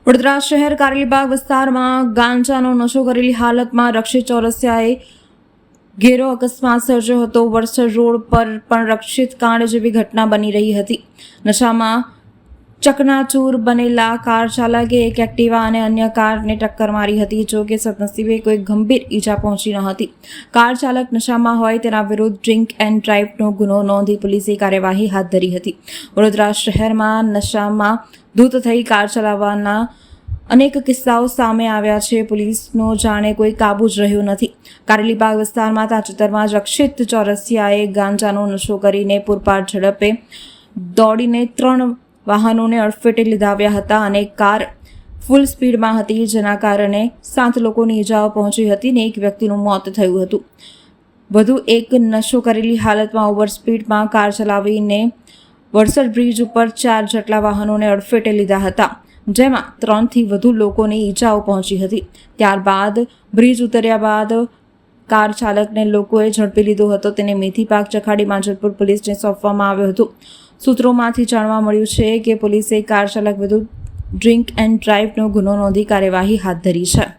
વડોદરા શહેર કારેલીબાગ વિસ્તારમાં ગાંજાનો નશો કરેલી હાલતમાં રક્ષિત ચોરસિયાએ ઘેરો અકસ્માત સર્જ્યો હતો। વડસર રોડ પર પણ રક્ષિત કાંડ જેવી ઘટના બની રહી હતી। નશામાં ચકનાચૂર બનેલા કાર ચાલકે એક એક્ટિવા અને અન્ય કારને ટક્કર મારી હતી। જો કે સદનસીબે કોઈ ગંભીર ઈજા પહોંચી ન હતી। કાર ચાલક નશામાં હોય તેના વિરુદ્ધ ડ્રિંક એન્ડ ડ્રાઈવનો ગુનો નોંધી પોલીસે કાર્યવાહી હાથ ધરી હતી। વડોદરા શહેરમાં નશામાં ધૂત થઈ કાર ચલાવવાના અનેક કિસ્સાઓ સામે આવ્યા છે। પોલીસનો જાણે કોઈ કાબુ જ રહ્યો નથી। કારેલીબાગ વિસ્તારમાં તાજેતરમાં જ રક્ષિત ચોરસિયાએ ગાંજાનો નશો કરીને પૂરપાટ ઝડપે દોડીને 3 વાહનોને અડફેટે લીધાવ્યા હતા અને કાર ફૂલ સ્પીડમાં હતી, જેના કારણે 7 લોકોની ઈજાઓ પહોંચી હતી અને એક વ્યક્તિનું મોત થયું હતું। વધુ એક નશો કરેલી હાલતમાં ઓવર સ્પીડમાં કાર ચલાવીને વડસર બ્રિજ ઉપર 4 જેટલા વાહનોને અડફેટે લીધા હતા, જેમાં 3થી વધુ લોકોની ઈજાઓ પહોંચી હતી। ત્યારબાદ બ્રિજ ઉતર્યા બાદ કાર ચાલકને લોકોએ ઝડપી લીધો હતો। તેને મેથી પાક ચખાડી માંજલપુર પોલીસને સોંપવામાં આવ્યો હતો। સૂત્રોમાંથી જાણવા મળ્યું છે કે પોલીસે કાર ચાલક વિરુદ્ધ ડ્રિંક એન્ડ ડ્રાઈવનો ગુનો નોંધી કાર્યવાહી હાથ ધરી છે।